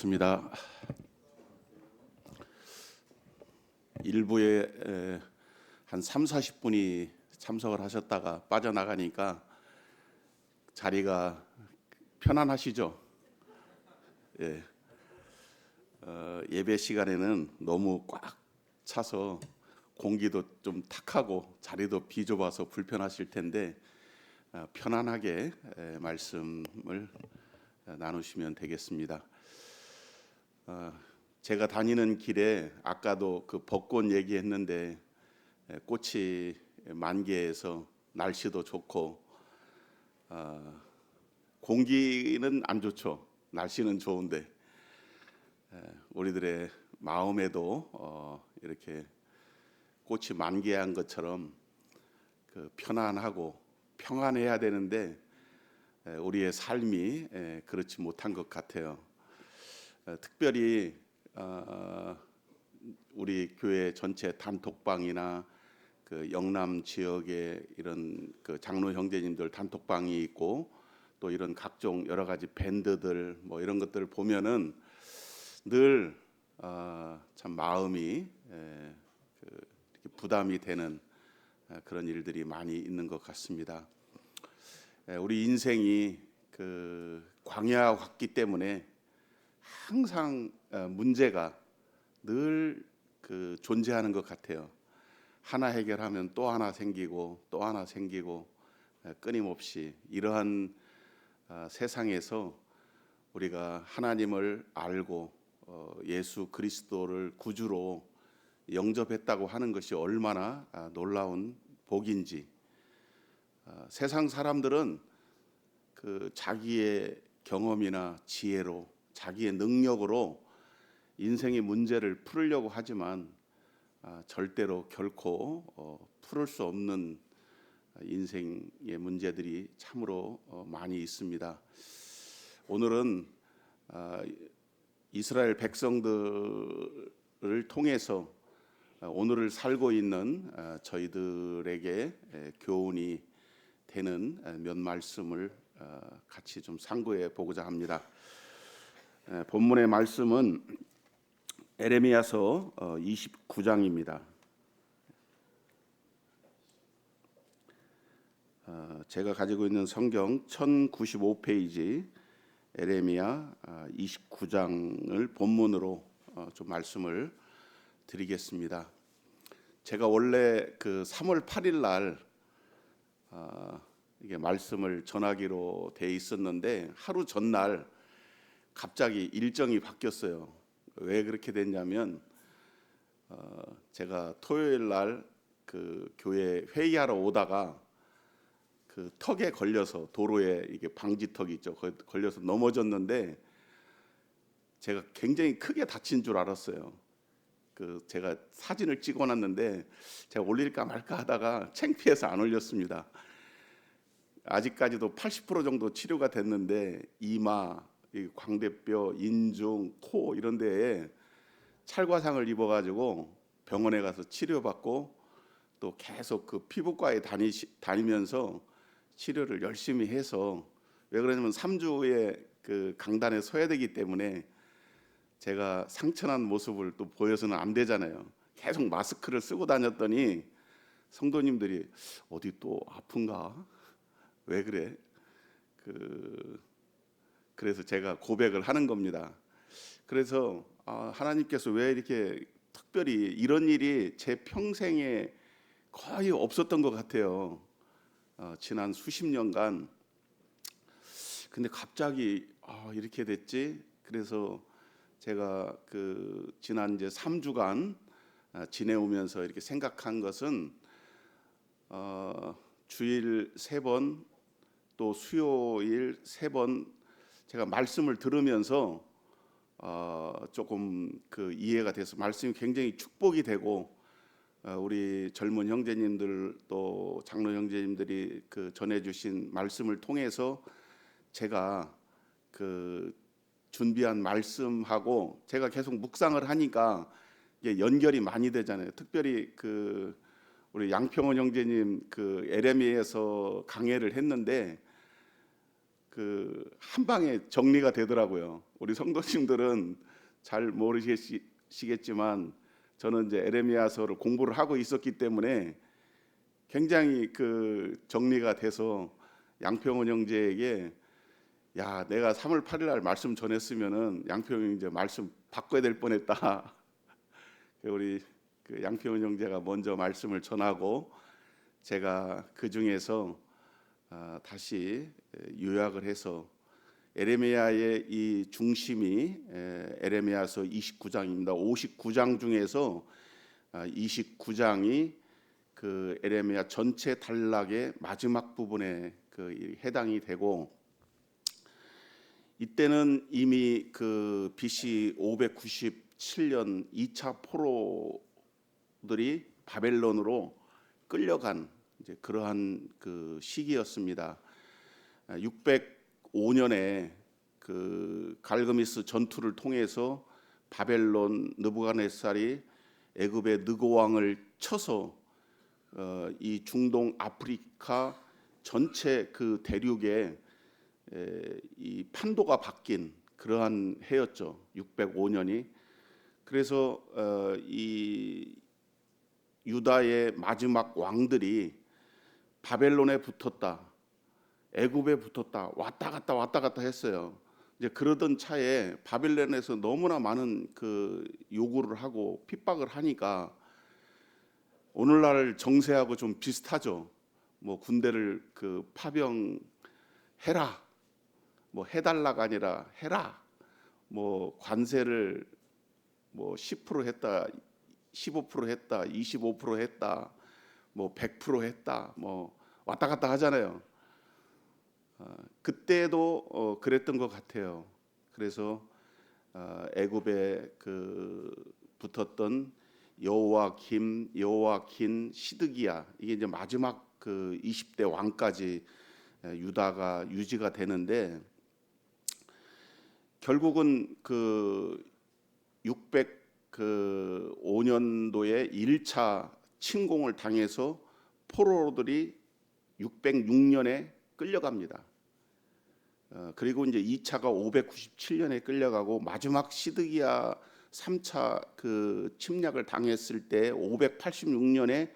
습니다. 일부에 한 3, 40분이 참석을 하셨다가 빠져나가니까 자리가 편안하시죠? 예. 예배 시간에는 너무 꽉 차서 공기도 좀 탁하고 자리도 비좁아서 불편하실 텐데 편안하게 말씀을 나누시면 되겠습니다. 제가 다니는 길에 아까도 그 벚꽃 얘기했는데 꽃이 만개해서 날씨도 좋고 공기는 안 좋죠. 날씨는 좋은데 우리들의 마음에도 이렇게 꽃이 만개한 것처럼 그 편안하고 평안해야 되는데 우리의 삶이 그렇지 못한 것 같아요. 특별히 우리 교회 전체 단톡방이나 그 영남 지역에 이런 그 장로 형제님들 단톡방이 있고 또 이런 각종 여러 가지 밴드들 뭐 이런 것들을 보면은 늘 참 마음이 이렇게 부담이 되는 그런 일들이 많이 있는 것 같습니다. 우리 인생이 그 광야 같기 때문에 항상 문제가 늘 그 존재하는 것 같아요. 하나 해결하면 또 하나 생기고 또 하나 생기고 끊임없이 이러한 세상에서 우리가 하나님을 알고 예수 그리스도를 구주로 영접했다고 하는 것이 얼마나 놀라운 복인지. 세상 사람들은 그 자기의 경험이나 지혜로 자기의 능력으로 인생의 문제를 풀으려고 하지만 절대로 결코 풀을 수 없는 인생의 문제들이 참으로 많이 있습니다. 오늘은 이스라엘 백성들을 통해서 오늘을 살고 있는 저희들에게 교훈이 되는 몇 말씀을 같이 좀 상고해 보고자 합니다. 본문의 말씀은 에레미야서 29장입니다. 제가 가지고 있는 성경 1095페이지 에레미야 29장을 본문으로 좀 말씀을 드리겠습니다. 제가 원래 그 3월 8일 날 이게 말씀을 전하기로 돼 있었는데 하루 전날 갑자기 일정이 바뀌었어요. 왜 그렇게 됐냐면 제가 토요일 날 그 교회 회의하러 오다가 그 턱에 걸려서 도로에 이게 방지턱이 있죠. 거기 걸려서 넘어졌는데 제가 굉장히 크게 다친 줄 알았어요. 그 제가 사진을 찍어놨는데 제가 올릴까 말까 하다가 창피해서 안 올렸습니다. 아직까지도 80% 정도 치료가 됐는데 이마, 이 광대뼈, 인중, 코 이런 데에 찰과상을 입어가지고 병원에 가서 치료받고 또 계속 그 피부과에 다니면서 치료를 열심히 해서 왜 그러냐면 3주에 그 강단에 서야 되기 때문에 제가 상처난 모습을 또 보여서는 안 되잖아요. 계속 마스크를 쓰고 다녔더니 성도님들이 어디 또 아픈가? 왜 그래? 그래서 제가 고백을 하는 겁니다. 그래서 하나님께서 왜 이렇게 특별히 이런 일이 제 평생에 거의 없었던 것 같아요. 지난 수십 년간. 근데 갑자기 이렇게 됐지. 그래서 제가 그 지난 이제 3주간 지내오면서 이렇게 생각한 것은 주일 3번 또 수요일 3번 제가 말씀을 들으면서 조금 그 이해가 돼서 말씀이 굉장히 축복이 되고 우리 젊은 형제님들 또 장로 형제님들이 그 전해주신 말씀을 통해서 제가 그 준비한 말씀하고 제가 계속 묵상을 하니까 이게 연결이 많이 되잖아요. 특별히 그 우리 양평원 형제님 그 에레미야에서 강해를 했는데 한 방에 정리가 되더라고요. 우리 성도님들은 잘 모르시겠지만 저는 이제 에레미야서를 공부를 하고 있었기 때문에 굉장히 정리가 돼서 양평원 형제에게 야, 내가 3월 8일 날 말씀 전했으면은 양평원 형제 말씀 바꿔야 될 뻔했다. 우리 양평원 형제가 먼저 말씀을 전하고 제가 그 중에서 다시 요약을 해서 에레미야의 이 중심이 에레미야서 29장입니다. 59장 중에서 29장이 에레미야 전체 단락의 마지막 부분에 해당이 되고, 이때는 이미 BC 597년 2차 포로들이 바벨론으로 끌려간 이제 그러한 시기였습니다. 605년에 갈그미스 전투를 통해서 바벨론 느부갓네살이 애굽의 느고 왕을 쳐서 이 중동 아프리카 전체 대륙에 이 판도가 바뀐 그러한 해였죠. 605년이. 그래서 이 유다의 마지막 왕들이 바벨론에 붙었다, 애굽에 붙었다, 왔다 갔다 했어요. 이제 그러던 차에 바벨론에서 너무나 많은 요구를 하고 핍박을 하니까 오늘날 정세하고 좀 비슷하죠. 뭐 군대를 파병해라, 뭐 해달라가 아니라 해라, 뭐 관세를 뭐 10% 했다, 15% 했다, 25% 했다, 뭐 100% 했다, 뭐 왔다 갔다 하잖아요. 그때도 그랬던 것 같아요. 그래서 애굽에 붙었던 여호와김, 여호와킨, 시드기야, 이게 이제 마지막 20대 왕까지 유다가 유지가 되는데, 결국은 605년도에 1차 침공을 당해서 포로들이 606년에 끌려갑니다. 그리고 이제 2차가 597년에 끌려가고 마지막 시드기야 3차 침략을 당했을 때 586년에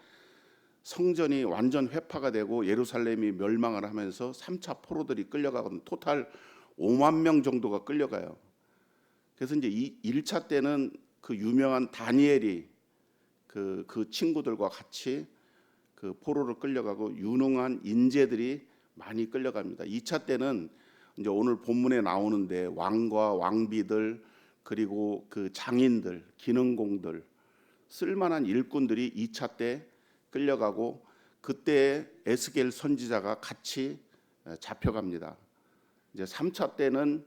성전이 완전 회파가 되고 예루살렘이 멸망을 하면서 3차 포로들이 끌려가거든요. 토탈 5만 명 정도가 끌려가요. 그래서 이제 1차 때는 유명한 다니엘이 그 친구들과 같이 포로로 끌려가고 유능한 인재들이 많이 끌려갑니다. 2차 때는 이제 오늘 본문에 나오는데 왕과 왕비들, 그리고 장인들, 기능공들, 쓸만한 일꾼들이 2차 때 끌려가고, 그때 에스겔 선지자가 같이 잡혀갑니다. 이제 3차 때는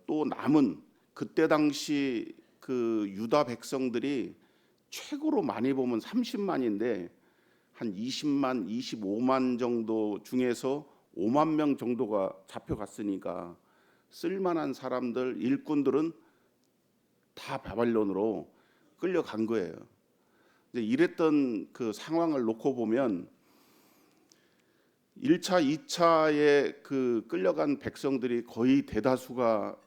또 남은 그때 당시 유다 백성들이 최고로 많이 보면 30만인데 한 20만, 25만 정도 중에서 5만 명 정도가 잡혀갔으니까 쓸만한 사람들, 일꾼들은 다 바벨론으로 끌려간 거예요. 이제 이랬던 상황을 놓고 보면 1차, 2차에 끌려간 백성들이 거의 대다수가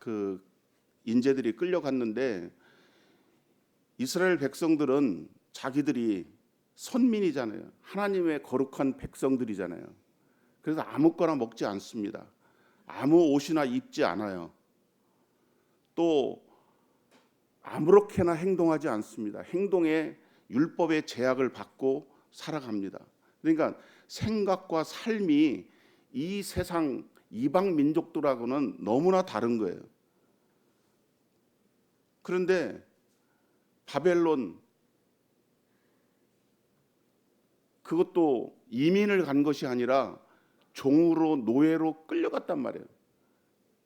인재들이 끌려갔는데, 이스라엘 백성들은 자기들이 선민이잖아요. 하나님의 거룩한 백성들이잖아요. 그래서 아무거나 먹지 않습니다. 아무 옷이나 입지 않아요. 또 아무렇게나 행동하지 않습니다. 행동에 율법의 제약을 받고 살아갑니다. 그러니까 생각과 삶이 이 세상 이방 민족들하고는 너무나 다른 거예요. 그런데 바벨론, 그것도 이민을 간 것이 아니라 종으로, 노예로 끌려갔단 말이에요.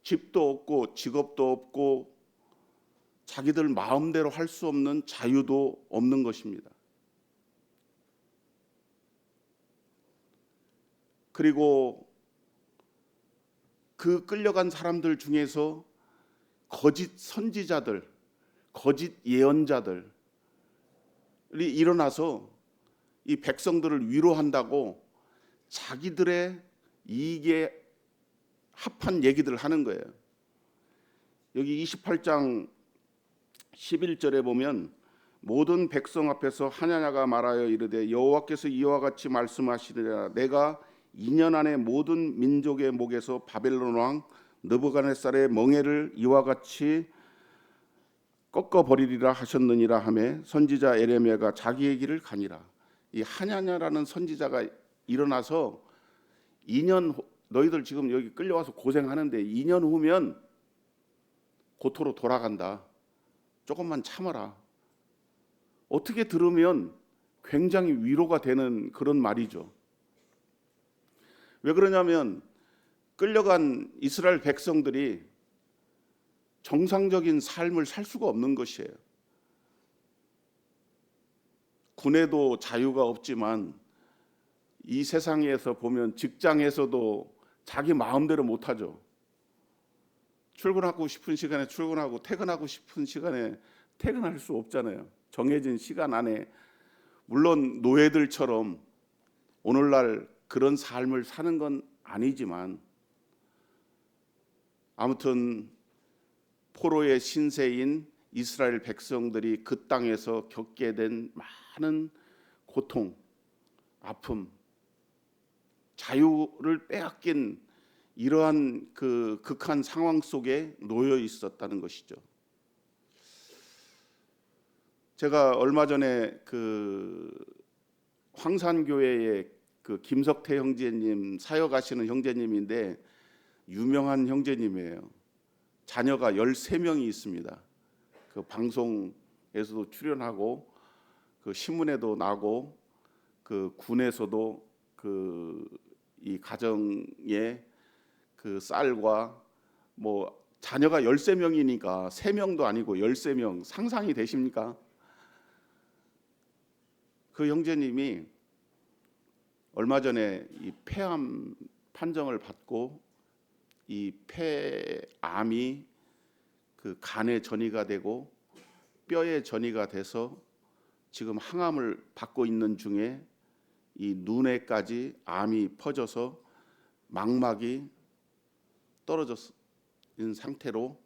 집도 없고 직업도 없고 자기들 마음대로 할 수 없는 자유도 없는 것입니다. 그리고 끌려간 사람들 중에서 거짓 선지자들, 거짓 예언자들이 일어나서 이 백성들을 위로한다고 자기들의 이익에 합한 얘기들을 하는 거예요. 여기 28장 11절에 보면 모든 백성 앞에서 하냐냐가 말하여 이르되 여호와께서 이와 같이 말씀하시리라 내가 2년 안에 모든 민족의 목에서 바벨론 왕 느부갓네살의 멍에를 이와 같이 꺾어 버리리라 하셨느니라 하매 선지자 에레미야가 자기의 길을 가니라. 이 하냐냐라는 선지자가 일어나서 2년 너희들 지금 여기 끌려와서 고생하는데 2년 후면 고토로 돌아간다. 조금만 참아라. 어떻게 들으면 굉장히 위로가 되는 그런 말이죠. 왜 그러냐면 끌려간 이스라엘 백성들이 정상적인 삶을 살 수가 없는 것이에요. 군에도 자유가 없지만 이 세상에서 보면 직장에서도 자기 마음대로 못하죠. 출근하고 싶은 시간에 출근하고 퇴근하고 싶은 시간에 퇴근할 수 없잖아요. 정해진 시간 안에. 물론 노예들처럼 오늘날 그런 삶을 사는 건 아니지만 아무튼 포로의 신세인 이스라엘 백성들이 그 땅에서 겪게 된 많은 고통, 아픔, 자유를 빼앗긴 이러한 그 극한 상황 속에 놓여 있었다는 것이죠. 제가 얼마 전에 그 황산교회의 그 김석태 형제님 사역하시는 형제님인데 유명한 형제님이에요. 자녀가 13명이 있습니다. 그 방송에서도 출연하고 그 신문에도 나고 그 군에서도 그 이 가정에 그 쌀과 뭐 자녀가 13명이니까 3명도 아니고 13명 상상이 되십니까? 그 형제님이 얼마 전에 이 폐암 판정을 받고 이 폐암이 그 간에 전이가 되고 뼈에 전이가 돼서 지금 항암을 받고 있는 중에 이 눈에까지 암이 퍼져서 망막이 떨어진 상태로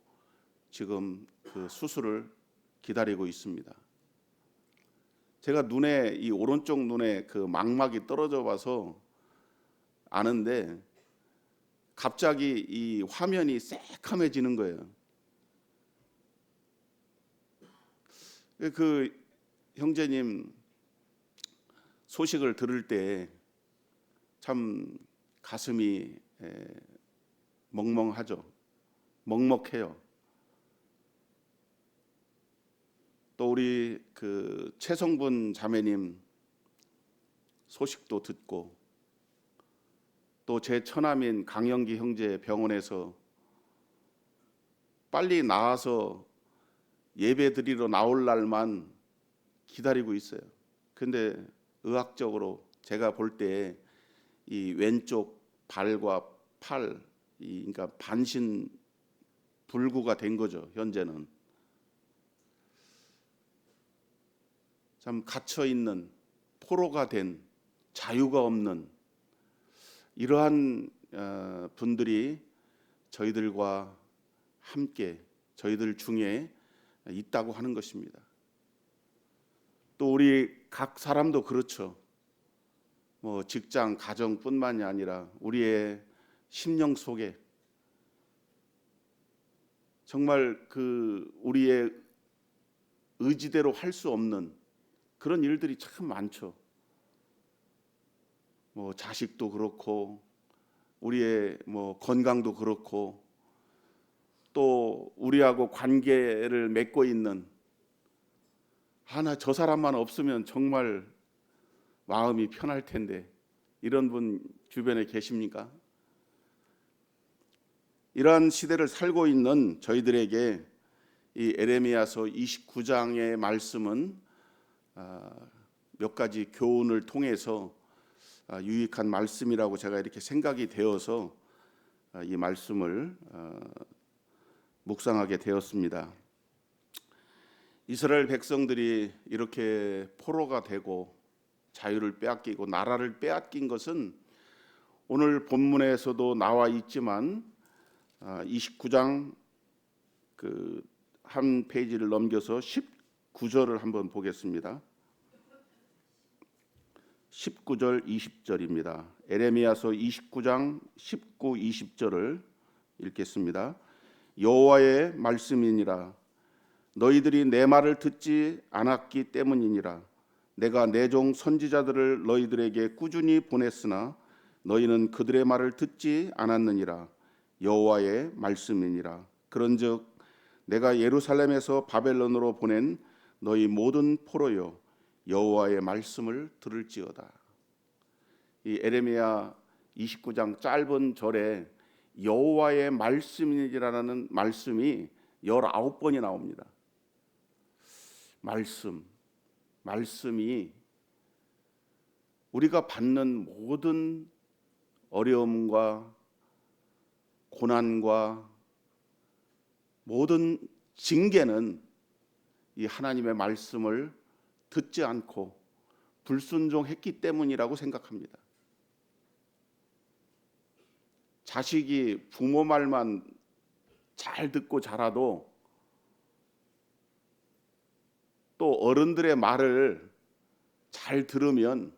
지금 그 수술을 기다리고 있습니다. 제가 눈에 이 오른쪽 눈에 그 망막이 떨어져 봐서 아는데 갑자기 이 화면이 새카매지는 거예요. 그 형제님 소식을 들을 때 참 가슴이 멍멍하죠. 먹먹해요. 또 우리 그 최성분 자매님 소식도 듣고 또 제 처남인 강영기 형제 병원에서 빨리 나와서 예배 드리러 나올 날만 기다리고 있어요. 근데 의학적으로 제가 볼 때 이 왼쪽 발과 팔, 그러니까 반신 불구가 된 거죠. 현재는 참 갇혀 있는 포로가 된 자유가 없는 이러한 분들이 저희들과 함께 저희들 중에 있다고 하는 것입니다. 또 우리 각 사람도 그렇죠. 뭐 직장, 가정뿐만이 아니라 우리의 심령 속에 정말 그 우리의 의지대로 할 수 없는 그런 일들이 참 많죠. 뭐 자식도 그렇고 우리의 뭐 건강도 그렇고 또 우리하고 관계를 맺고 있는 하나 저 사람만 없으면 정말 마음이 편할 텐데 이런 분 주변에 계십니까? 이러한 시대를 살고 있는 저희들에게 이 에레미야서 29장의 말씀은 몇 가지 교훈을 통해서 유익한 말씀이라고 제가 이렇게 생각이 되어서 이 말씀을 묵상하게 되었습니다. 이스라엘 백성들이 이렇게 포로가 되고 자유를 빼앗기고 나라를 빼앗긴 것은 오늘 본문에서도 나와 있지만 29장 한 페이지를 넘겨서 19절을 한번 보겠습니다. 19절 20절입니다. 에레미야서 29장 19, 20절을 읽겠습니다. 여호와의 말씀이니라. 너희들이 내 말을 듣지 않았기 때문이니라. 내가 내 종 선지자들을 너희들에게 꾸준히 보냈으나 너희는 그들의 말을 듣지 않았느니라. 여호와의 말씀이니라. 그런즉 내가 예루살렘에서 바벨론으로 보낸 너희 모든 포로여 여호와의 말씀을 들을지어다. 이 에레미야 29장 짧은 절에 여호와의 말씀이라는 말씀이 19번이 나옵니다. 말씀이 우리가 받는 모든 어려움과 고난과 모든 징계는 이 하나님의 말씀을 듣지 않고 불순종했기 때문이라고 생각합니다. 자식이 부모 말만 잘 듣고 자라도 또 어른들의 말을 잘 들으면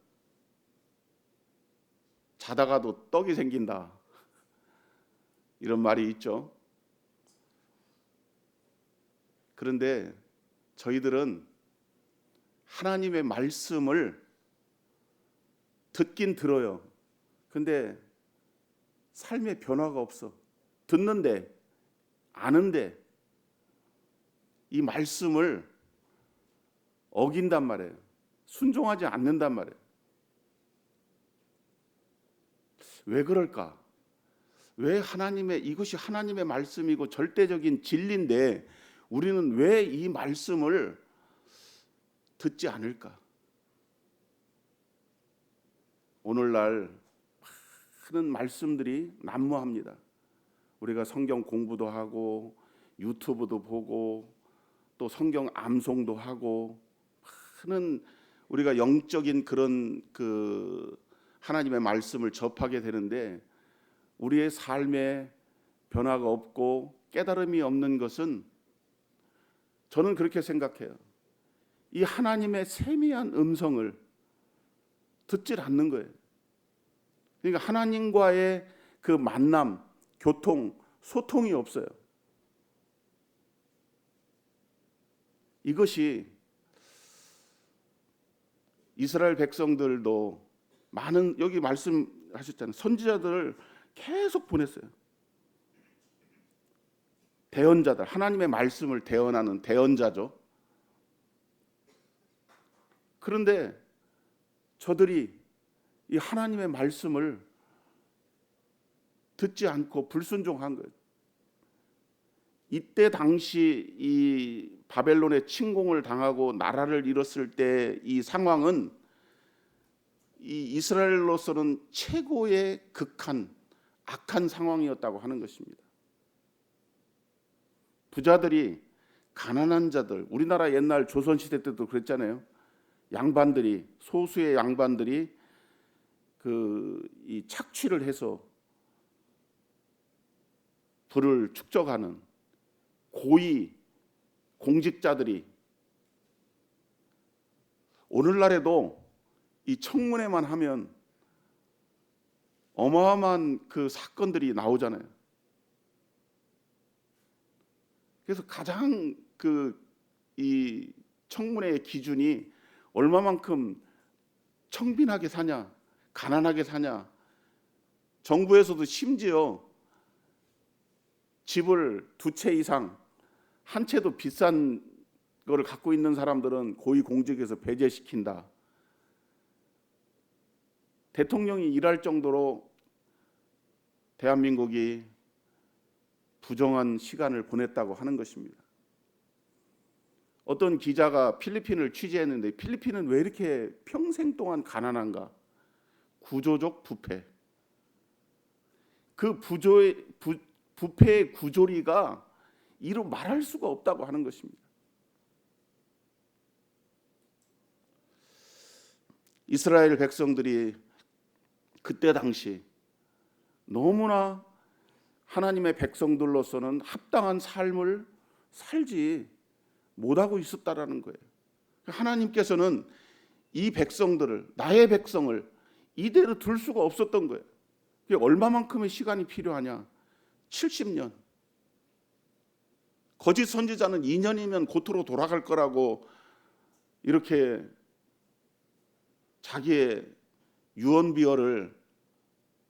자다가도 떡이 생긴다. 이런 말이 있죠. 그런데 저희들은 하나님의 말씀을 듣긴 들어요. 근데 삶의 변화가 없어. 듣는데, 아는데 이 말씀을 어긴단 말이에요. 순종하지 않는단 말이에요. 왜 그럴까? 왜 이것이 하나님의 말씀이고 절대적인 진리인데 우리는 왜 이 말씀을 듣지 않을까? 오늘날 많은 말씀들이 난무합니다. 우리가 성경 공부도 하고 유튜브도 보고 또 성경 암송도 하고 많은 우리가 영적인 그런 하나님의 말씀을 접하게 되는데 우리의 삶에 변화가 없고 깨달음이 없는 것은 저는 그렇게 생각해요. 이 하나님의 세미한 음성을 듣질 않는 거예요. 그러니까 하나님과의 그 만남, 교통, 소통이 없어요. 이것이 이스라엘 백성들도 많은 여기 말씀하셨잖아요. 선지자들을 계속 보냈어요. 대언자들, 하나님의 말씀을 대언하는 대언자죠. 그런데 저들이 이 하나님의 말씀을 듣지 않고 불순종한 거예요. 이때 당시 이 바벨론의 침공을 당하고 나라를 잃었을 때 이 상황은 이 이스라엘로서는 최고의 극한, 악한 상황이었다고 하는 것입니다. 부자들이 가난한 자들, 우리나라 옛날 조선시대 때도 그랬잖아요. 양반들이, 소수의 양반들이 이 착취를 해서 부를 축적하는 고위 공직자들이 오늘날에도 이 청문회만 하면 어마어마한 그 사건들이 나오잖아요. 그래서 가장 이 청문회의 기준이 얼마만큼 청빈하게 사냐, 가난하게 사냐. 정부에서도 심지어 집을 2채 이상, 한 채도 비싼 거를 갖고 있는 사람들은 고위공직에서 배제시킨다. 대통령이 일할 정도로 대한민국이 부정한 시간을 보냈다고 하는 것입니다. 어떤 기자가 필리핀을 취재했는데 필리핀은 왜 이렇게 평생 동안 가난한가? 구조적 부패. 그 부패의 구조리가 이루 말할 수가 없다고 하는 것입니다. 이스라엘 백성들이 그때 당시 너무나 하나님의 백성들로서는 합당한 삶을 살지 못하고 있었다라는 거예요. 하나님께서는 이 백성들을, 나의 백성을 이대로 둘 수가 없었던 거예요. 그게 얼마만큼의 시간이 필요하냐? 70년. 거짓 선지자는 2년이면 고토로 돌아갈 거라고 이렇게 자기의 유언비어를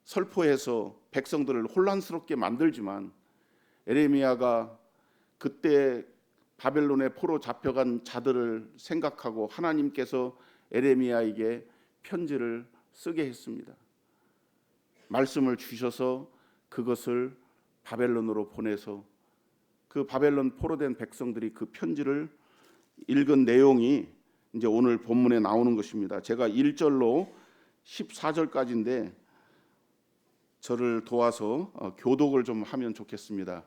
설포해서 백성들을 혼란스럽게 만들지만, 에레미야가 그때 바벨론의 포로 잡혀간 자들을 생각하고 하나님께서 에레미야에게 편지를 쓰게 했습니다. 말씀을 주셔서 그것을 바벨론으로 보내서 그 바벨론 포로된 백성들이 그 편지를 읽은 내용이 이제 오늘 본문에 나오는 것입니다. 제가 1절로 14절까지인데 저를 도와서 교독을 좀 하면 좋겠습니다.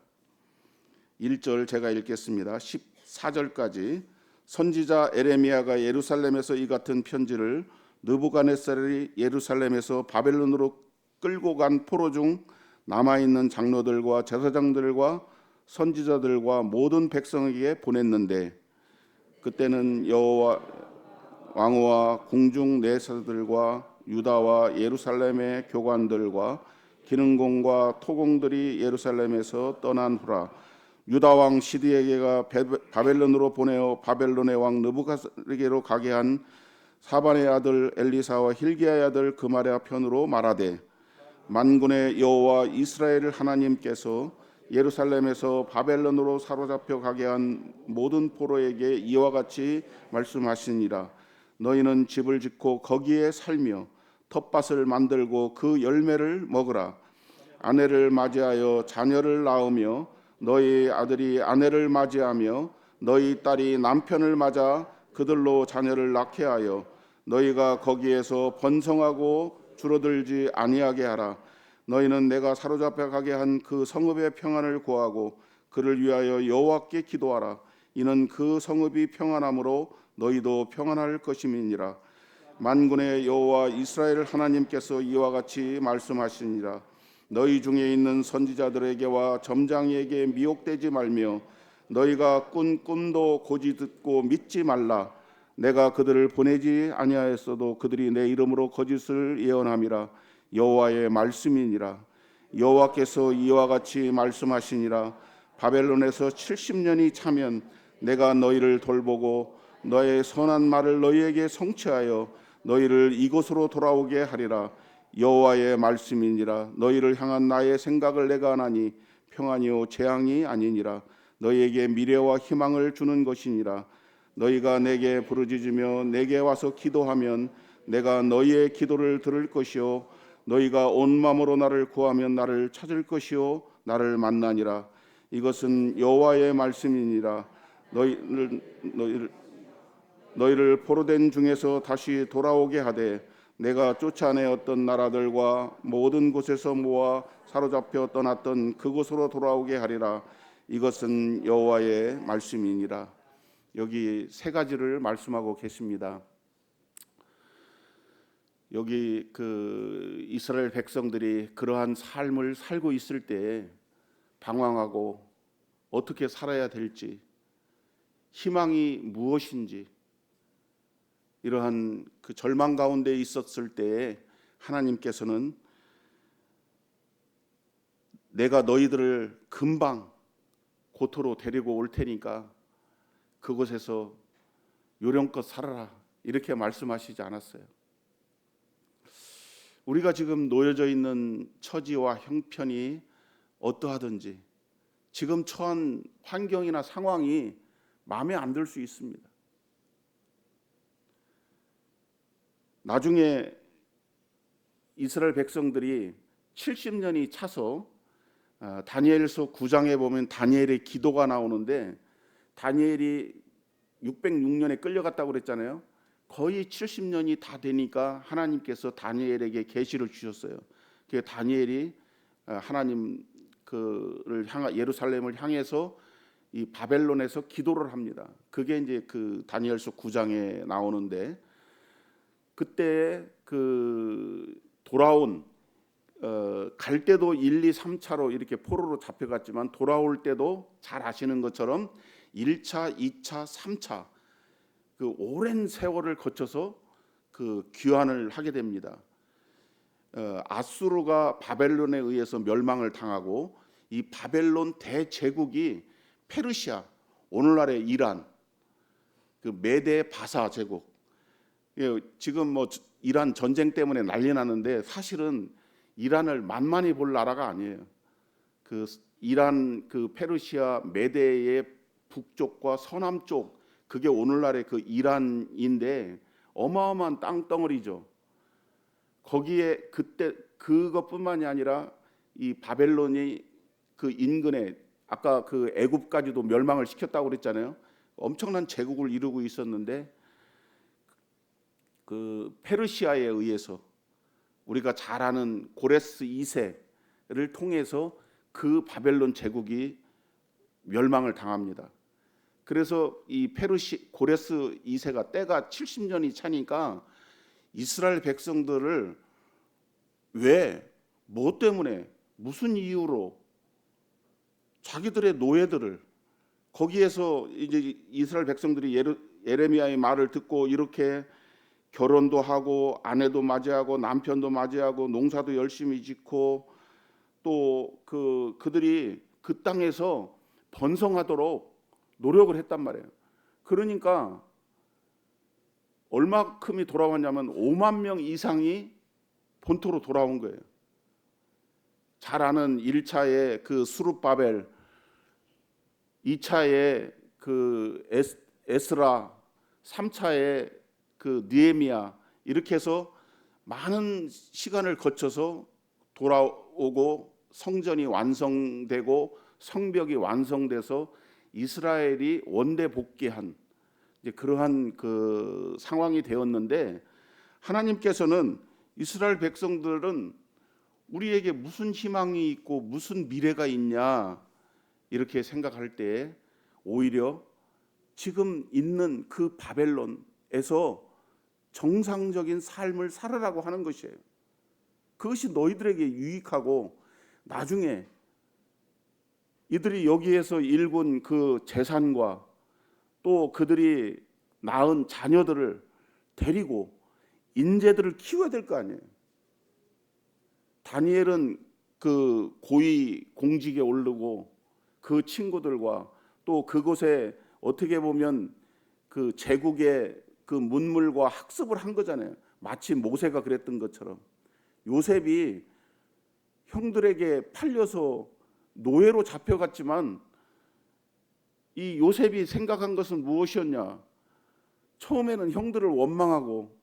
1절 제가 읽겠습니다. 14절까지. 선지자 에레미야가 예루살렘에서 이 같은 편지를 느부갓네살이 예루살렘에서 바벨론으로 끌고 간 포로 중 남아있는 장로들과 제사장들과 선지자들과 모든 백성에게 보냈는데, 그때는 여호와 왕후와 궁중 내사들과 유다와 예루살렘의 교관들과 기능공과 토공들이 예루살렘에서 떠난 후라 유다 왕 시드에게가 바벨론으로 보내어 바벨론의 왕 느부갓에게로 가게 한 사반의 아들 엘리사와 힐기야의 아들 그마랴 편으로 말하되, 만군의 여호와 이스라엘 하나님께서 예루살렘에서 바벨론으로 사로잡혀 가게 한 모든 포로에게 이와 같이 말씀하시니라. 너희는 집을 짓고 거기에 살며 텃밭을 만들고 그 열매를 먹으라. 아내를 맞이하여 자녀를 낳으며 너희 아들이 아내를 맞이하며 너희 딸이 남편을 맞아 그들로 자녀를 낳게 하여 너희가 거기에서 번성하고 줄어들지 아니하게 하라. 너희는 내가 사로잡혀 가게 한 그 성읍의 평안을 구하고 그를 위하여 여호와께 기도하라. 이는 그 성읍이 평안함으로 너희도 평안할 것임이니라. 만군의 여호와 이스라엘 하나님께서 이와 같이 말씀하시니라. 너희 중에 있는 선지자들에게와 점장에게 미혹되지 말며 너희가 꾼 꿈도 고지 듣고 믿지 말라. 내가 그들을 보내지 아니하였어도 그들이 내 이름으로 거짓을 예언함이라. 여호와의 말씀이니라. 여호와께서 이와 같이 말씀하시니라. 바벨론에서 70년이 차면 내가 너희를 돌보고 너의 선한 말을 너희에게 성취하여 너희를 이곳으로 돌아오게 하리라. 여호와의 말씀이니라. 너희를 향한 나의 생각을 내가 아나니 평안이요 재앙이 아니니라. 너희에게 미래와 희망을 주는 것이니라. 너희가 내게 부르짖으며 내게 와서 기도하면 내가 너희의 기도를 들을 것이요 너희가 온 마음으로 나를 구하면 나를 찾을 것이요 나를 만나니라. 이것은 여호와의 말씀이니라. 너희를 포로된 중에서 다시 돌아오게 하되 내가 쫓아내었던 나라들과 모든 곳에서 모아 사로잡혀 떠났던 그곳으로 돌아오게 하리라. 이것은 여호와의 말씀이니라. 여기 세 가지를 말씀하고 계십니다. 여기 그 이스라엘 백성들이 그러한 삶을 살고 있을 때 방황하고 어떻게 살아야 될지, 희망이 무엇인지, 이러한 그 절망 가운데 있었을 때에 하나님께서는 내가 너희들을 금방 고토로 데리고 올 테니까 그곳에서 요령껏 살아라, 이렇게 말씀하시지 않았어요. 우리가 지금 놓여져 있는 처지와 형편이 어떠하든지 지금 처한 환경이나 상황이 마음에 안 들 수 있습니다. 나중에 이스라엘 백성들이 70년이 차서 다니엘서 9장에 보면 다니엘의 기도가 나오는데, 다니엘이 606년에 끌려갔다고 그랬잖아요. 거의 70년이 다 되니까 하나님께서 다니엘에게 계시를 주셨어요. 그 다니엘이 하나님 그를 예루살렘을 향해서 이 바벨론에서 기도를 합니다. 그게 이제 그 다니엘서 9장에 나오는데, 그때 그 돌아온 갈 때도 1, 2, 3차로 이렇게 포로로 잡혀갔지만 돌아올 때도 잘 아시는 것처럼 1차, 2차, 3차 그 오랜 세월을 거쳐서 그 귀환을 하게 됩니다. 아수르가 바벨론에 의해서 멸망을 당하고 이 바벨론 대제국이 페르시아, 오늘날의 이란, 그 메데 바사 제국. 지금 뭐 이란 전쟁 때문에 난리 나는데 사실은 이란을 만만히 볼 나라가 아니에요. 그 이란 그 페르시아 메데의 북쪽과 서남쪽 그게 오늘날의 그 이란인데 어마어마한 땅덩어리죠. 거기에 그때 그것뿐만이 아니라 이 바벨론이 그 인근에 아까 그 애굽까지도 멸망을 시켰다고 그랬잖아요. 엄청난 제국을 이루고 있었는데 그 페르시아에 의해서 우리가 잘 아는 고레스 2세를 통해서 그 바벨론 제국이 멸망을 당합니다. 그래서 이 고레스 2세가 때가 70년이 차니까 이스라엘 백성들을 왜, 뭐 때문에, 무슨 이유로 자기들의 노예들을 거기에서 이제 이스라엘 백성들이 예레미야의 말을 듣고 이렇게 결혼도 하고 아내도 맞이하고 남편도 맞이하고 농사도 열심히 짓고 또 그들이 그 땅에서 번성하도록 노력을 했단 말이에요. 그러니까 얼마큼이 돌아왔냐면 5만 명 이상이 본토로 돌아온 거예요. 잘 아는 1차의 그 수룹바벨, 2차의 그 에스라, 3차의 그 느헤미야 이렇게 해서 많은 시간을 거쳐서 돌아오고 성전이 완성되고 성벽이 완성돼서 이스라엘이 원대 복귀한 이제 그러한 그 상황이 되었는데 하나님께서는 이스라엘 백성들은 우리에게 무슨 희망이 있고 무슨 미래가 있냐 이렇게 생각할 때 오히려 지금 있는 그 바벨론에서 정상적인 삶을 살아라고 하는 것이에요. 그것이 너희들에게 유익하고 나중에 이들이 여기에서 일군 그 재산과 또 그들이 낳은 자녀들을 데리고 인재들을 키워야 될 거 아니에요. 다니엘은 그 고위 공직에 오르고 그 친구들과 또 그곳에 어떻게 보면 그 제국의 그 문물과 학습을 한 거잖아요. 마치 모세가 그랬던 것처럼 요셉이 형들에게 팔려서 노예로 잡혀갔지만 이 요셉이 생각한 것은 무엇이었냐? 처음에는 형들을 원망하고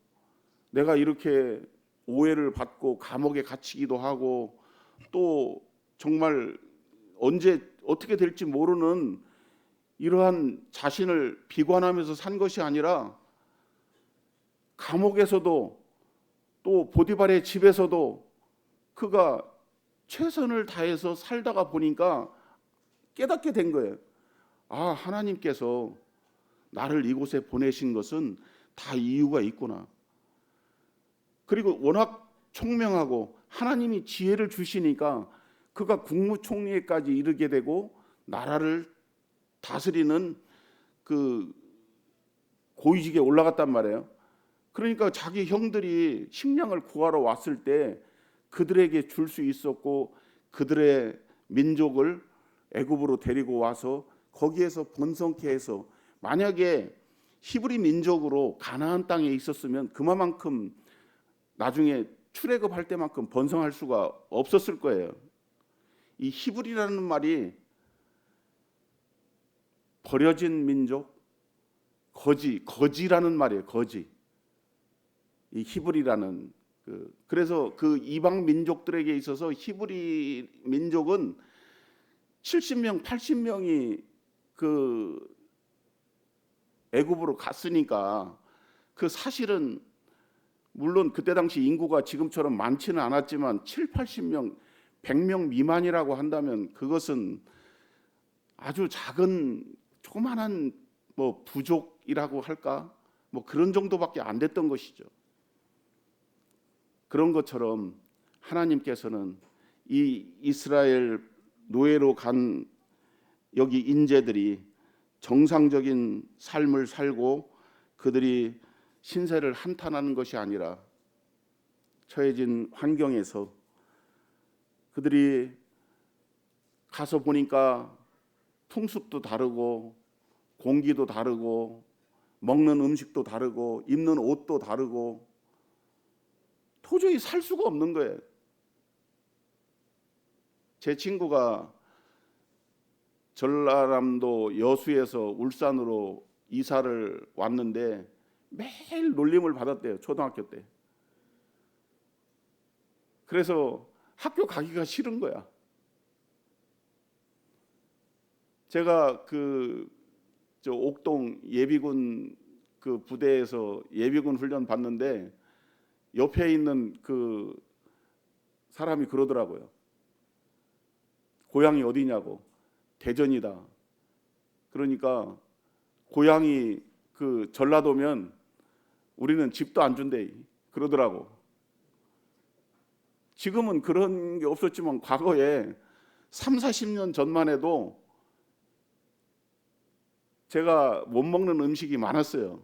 내가 이렇게 오해를 받고 감옥에 갇히기도 하고 또 정말 언제 어떻게 될지 모르는 이러한 자신을 비관하면서 산 것이 아니라 감옥에서도 또 보디발의 집에서도 그가 최선을 다해서 살다가 보니까 깨닫게 된 거예요. 아, 하나님께서 나를 이곳에 보내신 것은 다 이유가 있구나. 그리고 워낙 총명하고 하나님이 지혜를 주시니까 그가 국무총리에까지 이르게 되고 나라를 다스리는 그 고위직에 올라갔단 말이에요. 그러니까 자기 형들이 식량을 구하러 왔을 때 그들에게 줄 수 있었고 그들의 민족을 애굽으로 데리고 와서 거기에서 번성케 해서 만약에 히브리 민족으로 가나안 땅에 있었으면 그만큼 나중에 출애굽할 때만큼 번성할 수가 없었을 거예요. 이 히브리라는 말이 버려진 민족, 거지라는 말이에요. 거지. 이 히브리라는 그래서 그 이방 민족들에게 있어서 히브리 민족은 70명, 80명이 그 애굽으로 갔으니까 그 사실은 물론 그때 당시 인구가 지금처럼 많지는 않았지만 7, 80명, 100명 미만이라고 한다면 그것은 아주 작은 조그만한 뭐 부족이라고 할까? 뭐 그런 정도밖에 안 됐던 것이죠. 그런 것처럼 하나님께서는 이 이스라엘 노예로 간 여기 인재들이 정상적인 삶을 살고 그들이 신세를 한탄하는 것이 아니라 처해진 환경에서 그들이 가서 보니까 풍습도 다르고 공기도 다르고 먹는 음식도 다르고 입는 옷도 다르고 도저히 살 수가 없는 거예요. 제 친구가 전라남도 여수에서 울산으로 이사를 왔는데 매일 놀림을 받았대요. 초등학교 때. 그래서 학교 가기가 싫은 거야. 제가 저 옥동 예비군 그 부대에서 예비군 훈련 받는데 옆에 있는 그 사람이 그러더라고요. 고향이 어디냐고. 대전이다. 그러니까 고향이 그 전라도면 우리는 집도 안 준대 그러더라고. 지금은 그런 게 없었지만 과거에 3, 40년 전만 해도 제가 못 먹는 음식이 많았어요.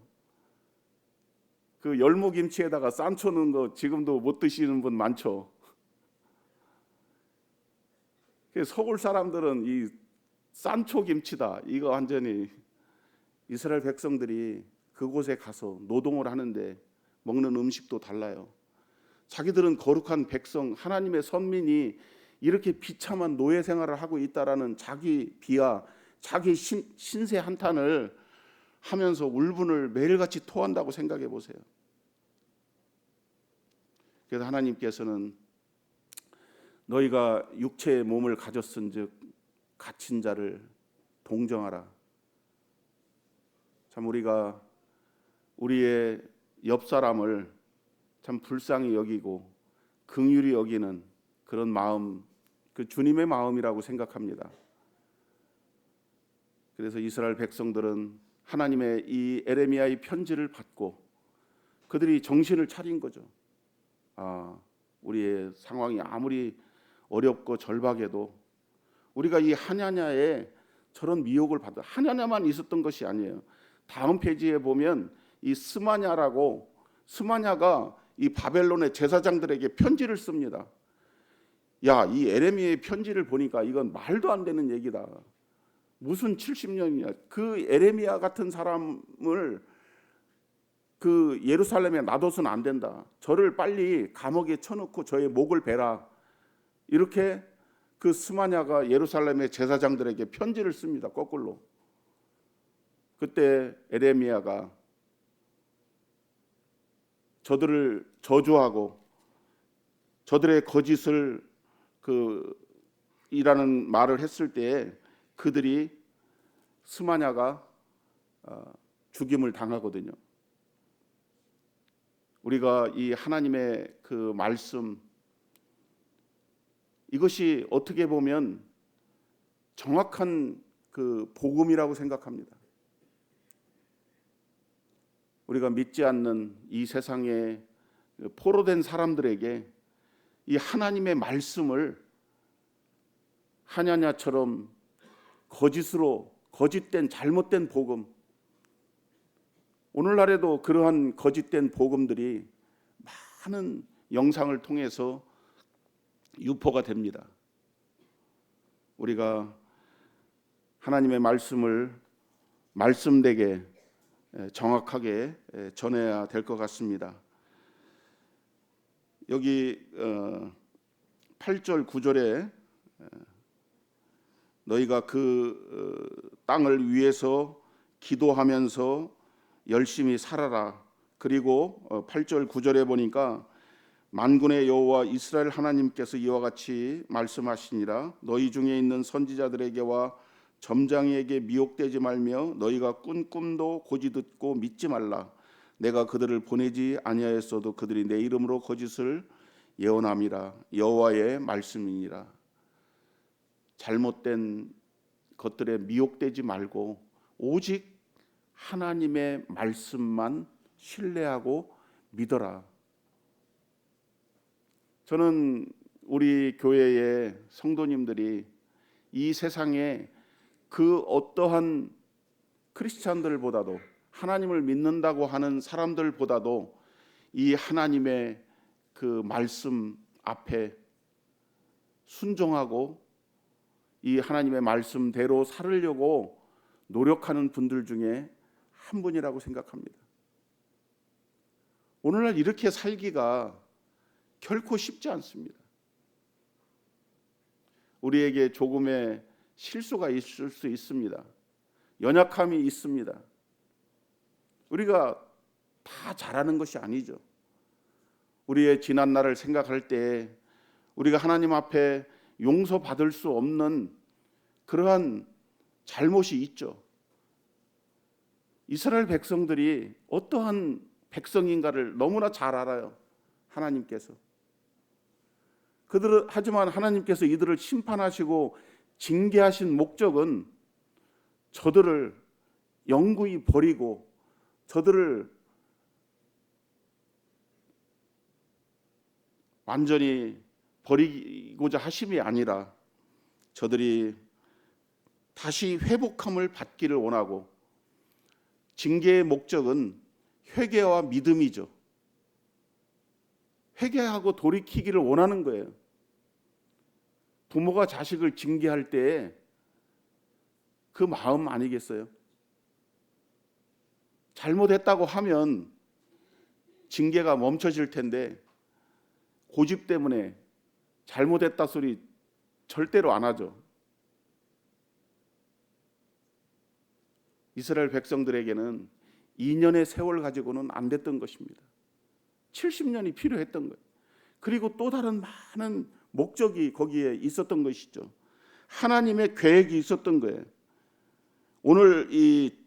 그 열무김치에다가 쌈쳐 넣은 거 지금도 못 드시는 분 많죠. 서울 사람들은 이 쌈초김치다. 이거 완전히 이스라엘 백성들이 그곳에 가서 노동을 하는데 먹는 음식도 달라요. 자기들은 거룩한 백성, 하나님의 선민이 이렇게 비참한 노예 생활을 하고 있다라는 자기 비하, 자기 신세 한탄을 하면서 울분을 매일같이 토한다고 생각해 보세요. 그래서 하나님께서는 너희가 육체의 몸을 가졌은즉 갇힌 자를 동정하라. 참 우리가 우리의 옆 사람을 참 불쌍히 여기고 긍휼히 여기는 그런 마음, 그 주님의 마음이라고 생각합니다. 그래서 이스라엘 백성들은 하나님의 이 에레미야의 편지를 받고 그들이 정신을 차린 거죠. 우리의 상황이 아무리 어렵고 절박해도 우리가 이 하냐냐에 저런 미혹을 받아. 하냐냐만 있었던 것이 아니에요. 다음 페이지에 보면 이 스마냐가 이 바벨론의 제사장들에게 편지를 씁니다. 야, 이 에레미야의 편지를 보니까 이건 말도 안 되는 얘기다. 무슨 70년이냐. 그 에레미야 같은 사람을 그 예루살렘에 놔둬서는 안 된다. 저를 빨리 감옥에 쳐넣고 저의 목을 베라. 이렇게 그 스마냐가 예루살렘의 제사장들에게 편지를 씁니다. 거꾸로. 그때 에레미야가 저들을 저주하고 저들의 거짓을 이라는 말을 했을 때에 그들이 스마냐가 죽임을 당하거든요. 우리가 이 하나님의 그 말씀, 이것이 어떻게 보면 정확한 그 복음이라고 생각합니다. 우리가 믿지 않는 이 세상에 포로된 사람들에게 이 하나님의 말씀을 하냐냐처럼 거짓으로, 거짓된 잘못된 복음, 오늘날에도 그러한 거짓된 복음들이 많은 영상을 통해서 유포가 됩니다. 우리가 하나님의 말씀을 말씀되게 정확하게 전해야 될 것 같습니다. 여기 8절 9절에 너희가 그 땅을 위해서 기도하면서 열심히 살아라. 그리고 8절 9절에 보니까 만군의 여호와 이스라엘 하나님께서 이와 같이 말씀하시니라. 너희 중에 있는 선지자들에게와 점장에게 미혹되지 말며 너희가 꾼 꿈도 고지 듣고 믿지 말라. 내가 그들을 보내지 아니하였어도 그들이 내 이름으로 거짓을 예언함이라. 여호와의 말씀이니라. 잘못된 것들에 미혹되지 말고 오직 하나님의 말씀만 신뢰하고 믿어라. 저는 우리 교회의 성도님들이 이 세상에 그 어떠한 크리스찬들보다도, 하나님을 믿는다고 하는 사람들보다도 이 하나님의 그 말씀 앞에 순종하고 이 하나님의 말씀대로 살으려고 노력하는 분들 중에 한 분이라고 생각합니다. 오늘날 이렇게 살기가 결코 쉽지 않습니다. 우리에게 조금의 실수가 있을 수 있습니다. 연약함이 있습니다. 우리가 다 잘하는 것이 아니죠. 우리의 지난 날을 생각할 때 우리가 하나님 앞에 용서받을 수 없는 그러한 잘못이 있죠. 이스라엘 백성들이 어떠한 백성인가를 너무나 잘 알아요. 하나님께서. 하지만 하나님께서 이들을 심판하시고 징계하신 목적은 저들을 영구히 버리고 저들을 완전히 버리고자 하심이 아니라 저들이 다시 회복함을 받기를 원하고, 징계의 목적은 회개와 믿음이죠. 회개하고 돌이키기를 원하는 거예요. 부모가 자식을 징계할 때 그 마음 아니겠어요? 잘못했다고 하면 징계가 멈춰질 텐데 고집 때문에 잘못했다 소리 절대로 안 하죠. 이스라엘 백성들에게는 2년의 세월 가지고는 안 됐던 것입니다. 70년이 필요했던 거예요. 그리고 또 다른 많은 목적이 거기에 있었던 것이죠. 하나님의 계획이 있었던 거예요. 오늘 이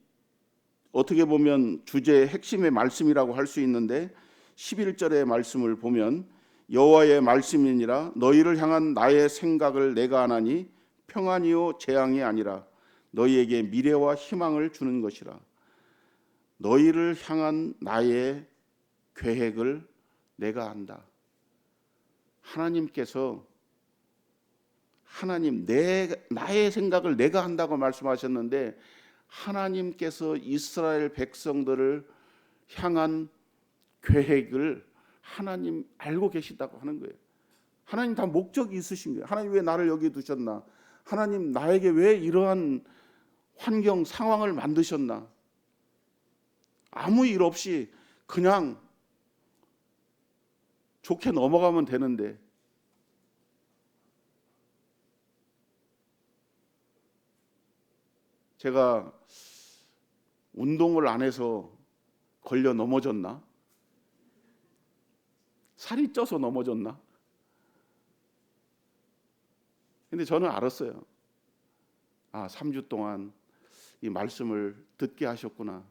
어떻게 보면 주제의 핵심의 말씀이라고 할 수 있는데 11절의 말씀을 보면 여호와의 말씀이니라 너희를 향한 나의 생각을 내가 아나니 평안이요 재앙이 아니라 너희에게 미래와 희망을 주는 것이라. 너희를 향한 나의 계획을 내가 안다. 하나님께서 나의 생각을 내가 한다고 말씀하셨는데 하나님께서 이스라엘 백성들을 향한 계획을 하나님 알고 계시다고 하는 거예요. 하나님 다 목적이 있으신 거예요. 하나님 왜 나를 여기 두셨나? 하나님 나에게 왜 이러한 환경 상황을 만드셨나? 아무 일 없이 그냥 좋게 넘어가면 되는데 제가 운동을 안 해서 걸려 넘어졌나? 살이 쪄서 넘어졌나? 근데 저는 알았어요. 3주 동안 이 말씀을 듣게 하셨구나.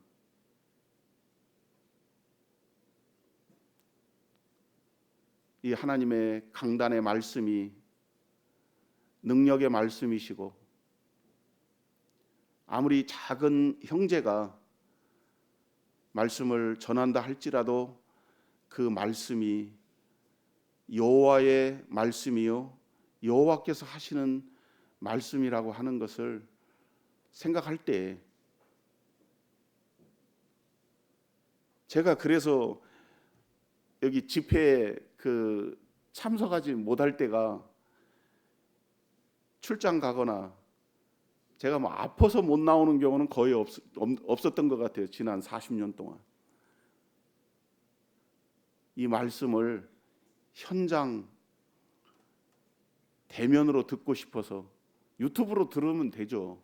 이 하나님의 강단의 말씀이 능력의 말씀이시고, 아무리 작은 형제가 말씀을 전한다 할지라도 그 말씀이 여호와의 말씀이요 여호와께서 하시는 말씀이라고 하는 것을 생각할 때, 제가 그래서 여기 집회에 참석하지 못할 때가 출장 가거나 제가 아파서 못 나오는 경우는 거의 없었던 것 같아요. 지난 40년 동안 이 말씀을 현장 대면으로 듣고 싶어서 유튜브로 들으면 되죠.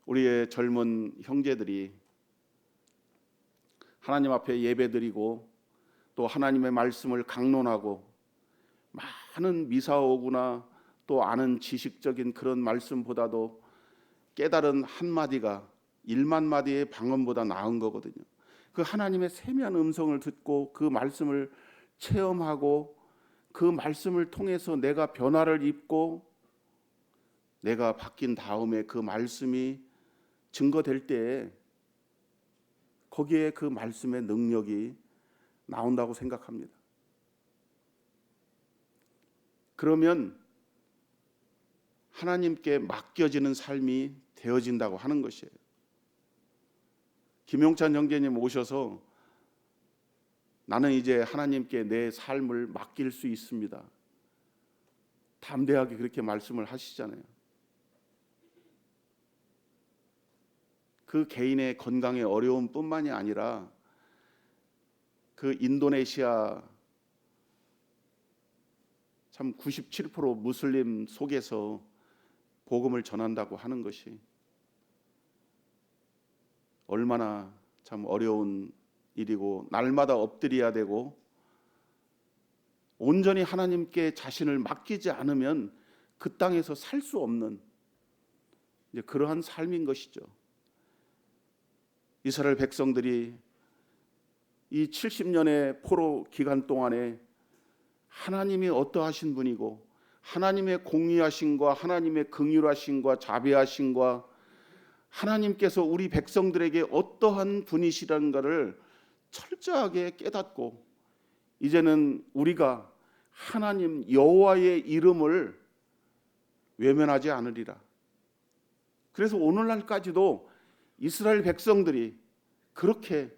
우리의 젊은 형제들이 하나님 앞에 예배드리고 또 하나님의 말씀을 강론하고 많은 미사오구나 또 아는 지식적인 그런 말씀보다도 깨달은 한마디가 1만 마디의 방언보다 나은 거거든요. 그 하나님의 세미한 음성을 듣고 그 말씀을 체험하고 그 말씀을 통해서 내가 변화를 입고 내가 바뀐 다음에 그 말씀이 증거될 때 거기에 그 말씀의 능력이 나온다고 생각합니다. 그러면 하나님께 맡겨지는 삶이 되어진다고 하는 것이에요. 김용찬 형제님 오셔서 나는 이제 하나님께 내 삶을 맡길 수 있습니다. 담대하게 그렇게 말씀을 하시잖아요. 그 개인의 건강의 어려움뿐만이 아니라 그 인도네시아 참 97% 무슬림 속에서 복음을 전한다고 하는 것이 얼마나 참 어려운 일이고, 날마다 엎드려야 되고, 온전히 하나님께 자신을 맡기지 않으면 그 땅에서 살 수 없는 이제 그러한 삶인 것이죠. 이스라엘 백성들이 이 70년의 포로 기간 동안에 하나님이 어떠하신 분이고, 하나님의 공의하심과 하나님의 긍휼하심과 자비하심과 하나님께서 우리 백성들에게 어떠한 분이시란가를 철저하게 깨닫고, 이제는 우리가 하나님 여호와의 이름을 외면하지 않으리라. 그래서 오늘날까지도 이스라엘 백성들이 그렇게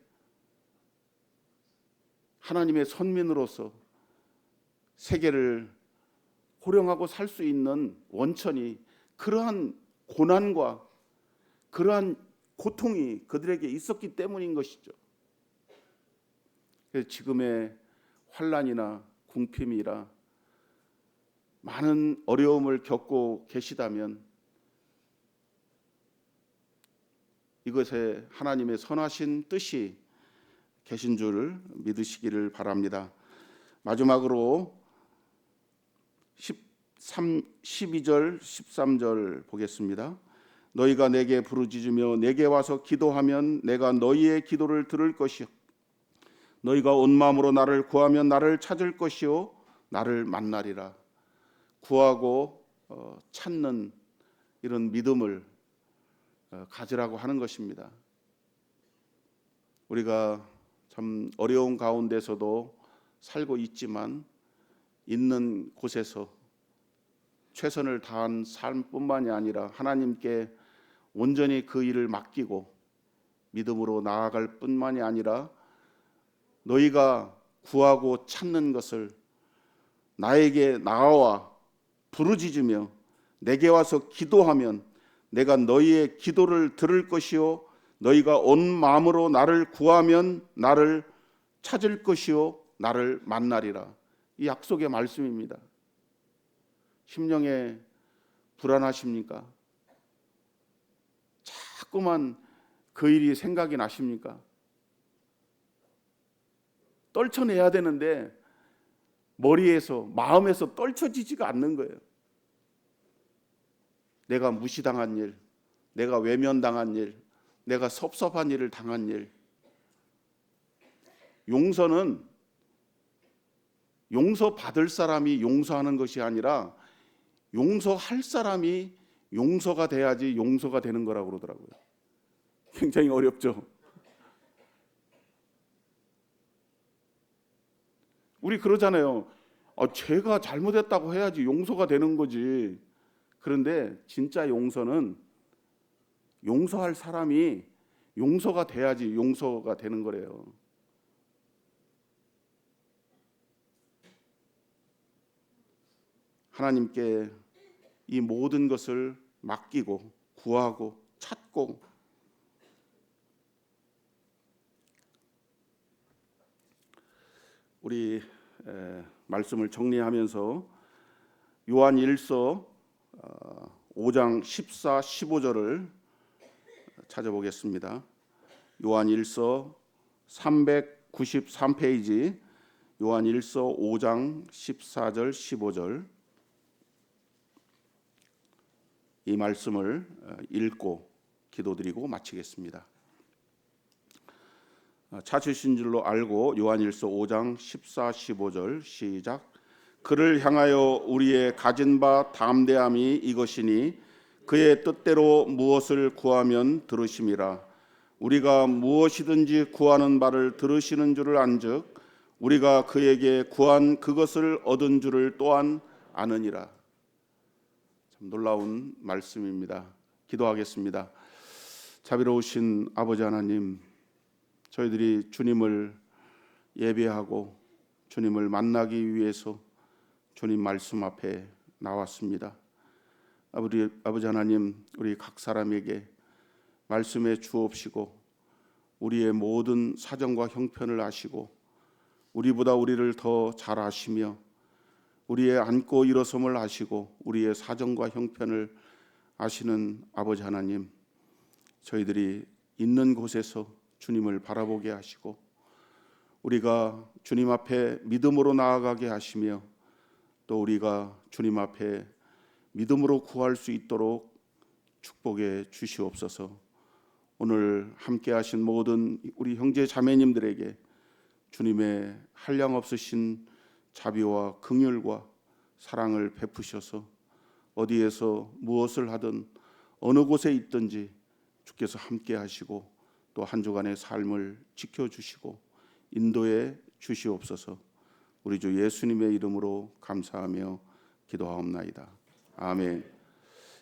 하나님의 선민으로서 세계를 호령하고 살 수 있는 원천이 그러한 고난과 그러한 고통이 그들에게 있었기 때문인 것이죠. 그래서 지금의 환난이나 궁핍이라 많은 어려움을 겪고 계시다면 이것에 하나님의 선하신 뜻이 계신 줄 믿으시기를 바랍니다. 마지막으로 12절 13절 보겠습니다. 너희가 내게 부르짖으며 내게 와서 기도하면 내가 너희의 기도를 들을 것이요 너희가 온 마음으로 나를 구하면 나를 찾을 것이요 나를 만나리라. 구하고 찾는 이런 믿음을 가지라고 하는 것입니다. 우리가 참 어려운 가운데서도 살고 있지만 있는 곳에서 최선을 다한 삶뿐만이 아니라 하나님께 온전히 그 일을 맡기고 믿음으로 나아갈 뿐만이 아니라 너희가 구하고 찾는 것을 나에게 나와 부르짖으며 내게 와서 기도하면 내가 너희의 기도를 들을 것이요 너희가 온 마음으로 나를 구하면 나를 찾을 것이요 나를 만나리라. 이 약속의 말씀입니다. 심령에 불안하십니까? 자꾸만 그 일이 생각이 나십니까? 떨쳐내야 되는데 머리에서 마음에서 떨쳐지지가 않는 거예요. 내가 무시당한 일, 내가 외면당한 일, 내가 섭섭한 일을 당한 일. 용서는 용서받을 사람이 용서하는 것이 아니라 용서할 사람이 용서가 돼야지 용서가 되는 거라고 그러더라고요. 굉장히 어렵죠. 우리 그러잖아요. 죄가 잘못했다고 해야지 용서가 되는 거지. 그런데 진짜 용서는 용서할 사람이 용서가 돼야지 용서가 되는 거래요. 하나님께 이 모든 것을 맡기고 구하고 찾고 우리 말씀을 정리하면서 요한 1서 5장 14, 15절을 찾아보겠습니다. 요한 1서 393페이지 요한 1서 5장 14절 15절 이 말씀을 읽고 기도드리고 마치겠습니다. 찾으신 줄로 알고 요한일서 5장 14, 15절 시작. 그를 향하여 우리의 가진 바 담대함이 이것이니 그의 뜻대로 무엇을 구하면 들으심이라. 우리가 무엇이든지 구하는 바를 들으시는 줄을 안즉 우리가 그에게 구한 그것을 얻은 줄을 또한 아느니라. 참 놀라운 말씀입니다. 기도하겠습니다. 자비로우신 아버지 하나님, 저희들이 주님을 예배하고 주님을 만나기 위해서 주님 말씀 앞에 나왔습니다. 아버지 하나님, 우리 각 사람에게 말씀에 주옵시고 우리의 모든 사정과 형편을 아시고 우리보다 우리를 더 잘 아시며 우리의 앉고 일어섬을 아시고 우리의 사정과 형편을 아시는 아버지 하나님, 저희들이 있는 곳에서 주님을 바라보게 하시고 우리가 주님 앞에 믿음으로 나아가게 하시며 또 우리가 주님 앞에 믿음으로 구할 수 있도록 축복해 주시옵소서. 오늘 함께 하신 모든 우리 형제 자매님들에게 주님의 한량없으신 자비와 긍휼과 사랑을 베푸셔서 어디에서 무엇을 하든 어느 곳에 있든지 주께서 함께 하시고 또 한 주간의 삶을 지켜주시고 인도해 주시옵소서. 우리 주 예수님의 이름으로 감사하며 기도하옵나이다. 아멘.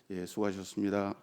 예, 수고하셨습니다.